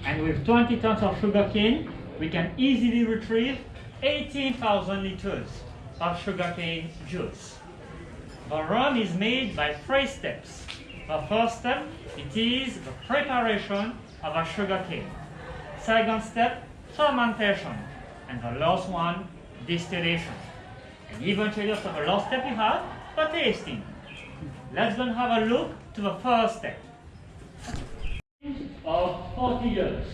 And with 20 tons of sugarcane, we can easily retrieve 18,000 liters of sugarcane juice. The rum is made by 3 steps. The first step, it is the preparation of a sugarcane. Second step, fermentation. And the last one, distillation. And eventually after the last step we have the tasting. Let's go and have a look to the first step. Of 40 years.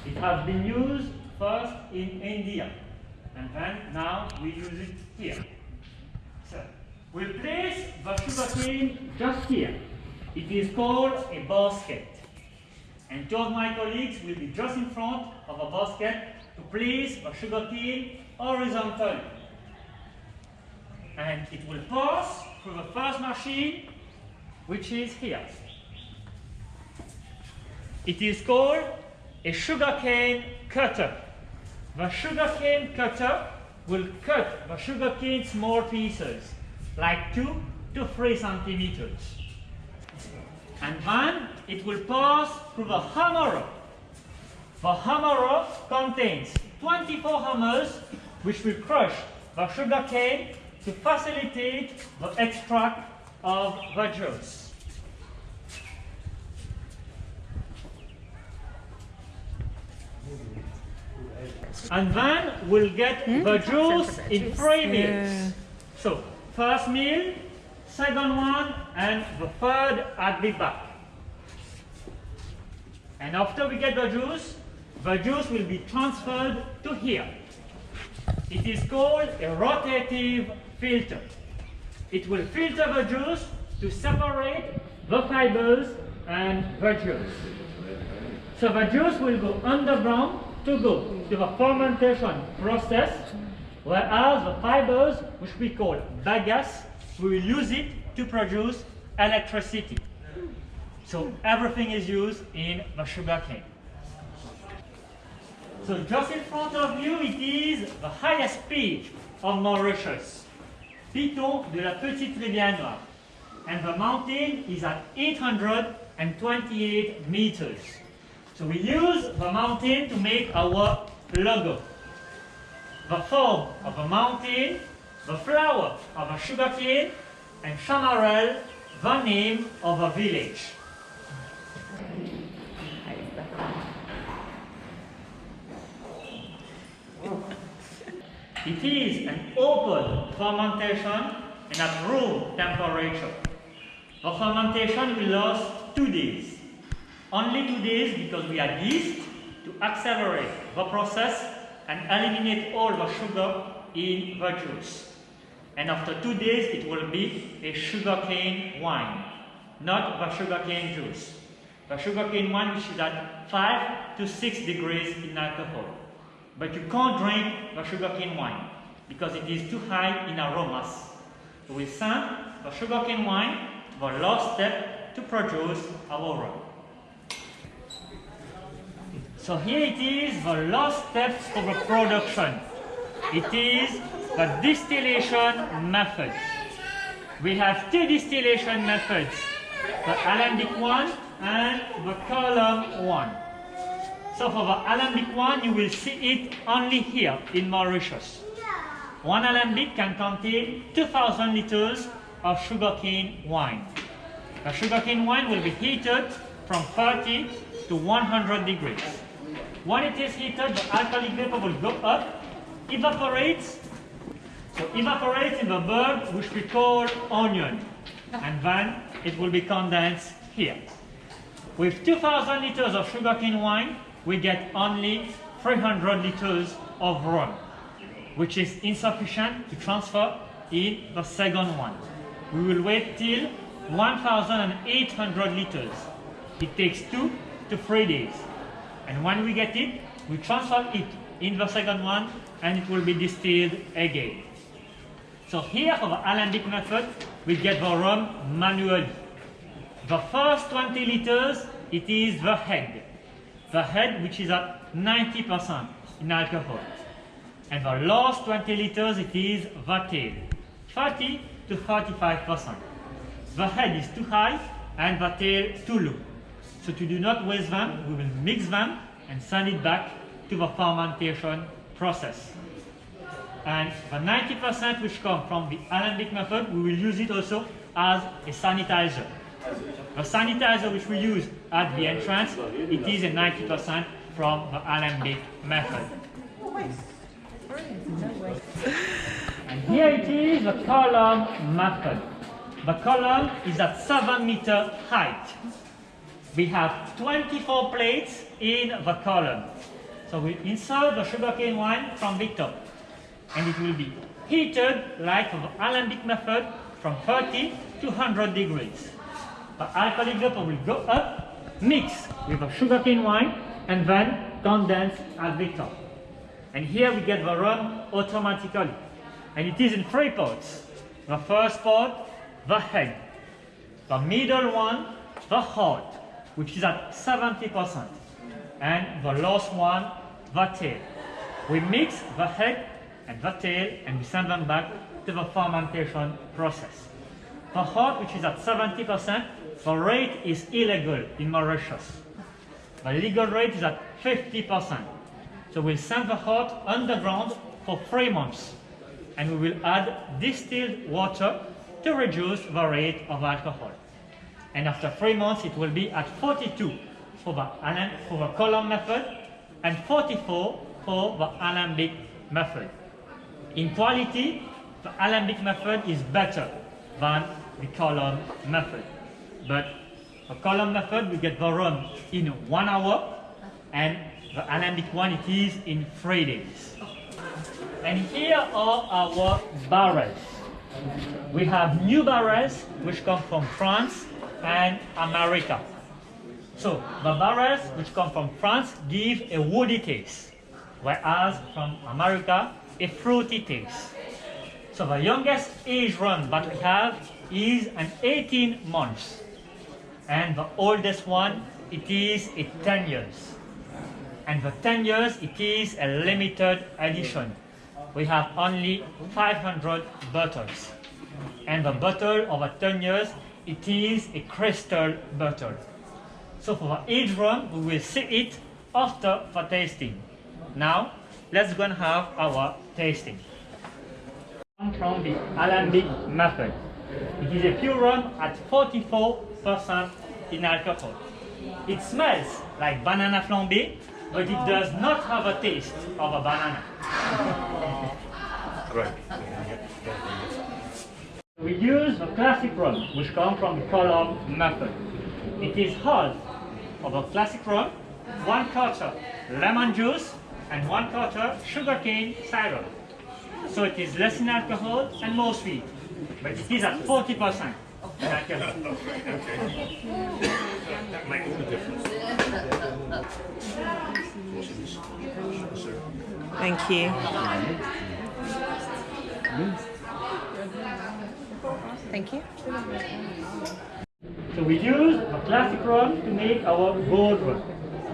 It has been used first in India, and then now we use it here. So we place the sugarcane just here. It is called a basket. And two of my colleagues will be just in front of a basket to place the sugarcane horizontally. And it will pass through the first machine, which is here. It is called a sugarcane cutter. The sugarcane cutter will cut the sugarcane small pieces, like 2 to 3 centimeters. And then it will pass through the hammerer. The hammerer contains 24 hammers which will crush the sugarcane to facilitate the extract of the juice. And then we'll get the juice in 3 meals. So, first meal, second one, and the third at the back. And after we get the juice will be transferred to here. It is called a rotative filter. It will filter the juice to separate the fibers and the juice. So the juice will go underground to go to the fermentation process, whereas the fibers, which we call bagasse, we will use it to produce electricity. So everything is used in the sugarcane. So just in front of you, it is the highest peak of Mauritius, Piton de la Petite Rivière Noire. And the mountain is at 828 meters. So we use the mountain to make our logo. The form of a mountain, the flower of a sugarcane, and chamarel, the name of a village. It is an open fermentation and at room temperature. The fermentation will last 2 days. Only 2 days because we add yeast to accelerate the process and eliminate all the sugar in the juice. And after 2 days it will be a sugarcane wine, not the sugarcane juice. The sugarcane wine which is at 5 to 6 degrees in alcohol. But you can't drink the sugarcane wine because it is too high in aromas. So we send the sugarcane wine the last step to produce our rum. So here it is, the last step of the production. It is the distillation method. We have 2 distillation methods, the Alembic one and the column one. So for the Alembic one, you will see it only here in Mauritius. One Alembic can contain 2,000 liters of sugarcane wine. The sugarcane wine will be heated from 30 to 100 degrees. When it is heated, the alcoholic vapor will go up, evaporates. So evaporates in the bulb which we call onion, and then it will be condensed here. With 2,000 liters of sugarcane wine, we get only 300 liters of rum, which is insufficient to transfer in the second one. We will wait till 1,800 liters. It takes 2 to 3 days. And when we get it, we transfer it in the second one and it will be distilled again. So here for the Alembic method, we get the rum manually. The first 20 liters, it is the head. The head which is at 90% in alcohol. And the last 20 liters, it is the tail, 30 to 35%. The head is too high and the tail too low. So So to do not waste them, we will mix them and send it back to the fermentation process. And the 90% which come from the Alembic method, we will use it also as a sanitizer. The sanitizer which we use at the entrance, it is a 90% from the Alembic method. And here it is the column method. The column is at 7 meter height. We have 24 plates in the column. So we insert the sugarcane wine from the top, and it will be heated like the Alembic method from 30 to 100 degrees. The alcoholic vapor will go up, mix with the sugarcane wine, and then condense at the top. And here we get the rum automatically. And it is in 3 parts. The first part, the head. The middle one, the heart, which is at 70%. And the last one, the tail. We mix the head and the tail and we send them back to the fermentation process. The heart, which is at 70%, the rate is illegal in Mauritius. The legal rate is at 50%. So we'll send the heart underground for 3 months. And we will add distilled water to reduce the rate of alcohol. And after 3 months, it will be at 42 for the column method and 44 for the Alembic method. In quality, the Alembic method is better than the column method. But the column method, we get the rum in 1 hour, and the Alembic one, it is in 3 days. And here are our barrels. We have new barrels which come from France and America. So the barrels which come from France give a woody taste, whereas from America a fruity taste. So the youngest age rum that we have is an 18 months, and the oldest one, it is a 10 years. And the 10 years, it is a limited edition. We have only 500 bottles. And the bottle of a 10 years, it is a crystal bottle. So for the aged rum, we will see it after the tasting. Now, let's go and have our tasting. From the Alembic method. It is a pure rum at 44% in alcohol. It smells like banana flambé, but it does not have a taste of a banana. Right. We use the classic rum, which comes from the column method. It is half of a classic rum, 1/4 lemon juice, and 1/4 sugarcane syrup. So it is less in alcohol and more sweet, but it is at 40% in alcohol. That makes the difference. Thank you. Thank you. So we use the classic rum to make our gold rum.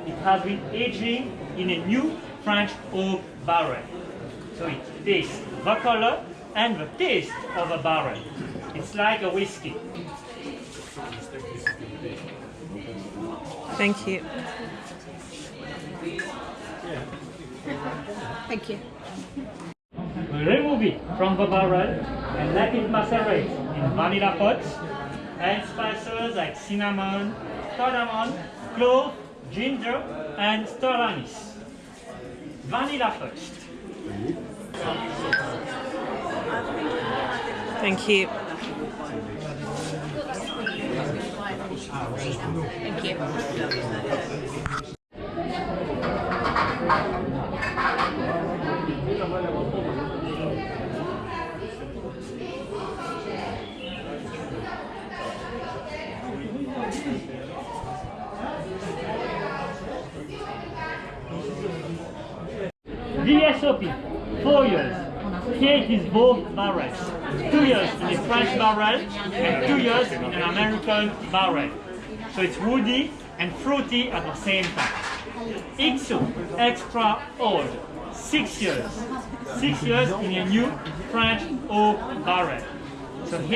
It has been aging in a new French oak barrel. So it takes the color and the taste of a barrel. It's like a whiskey. Thank you. Thank you. We remove it from the barrel and let it macerate in vanilla pots and spices like cinnamon, cardamom, clove, ginger, and star anise. Vanilla first. Thank you. Thank you. VSOP, 4 years. Here it is both barrels. 2 years in a French barrel and 2 years in an American barrel. So it's woody and fruity at the same time. XO, extra old, 6 years. 6 years in a new French oak barrel. So here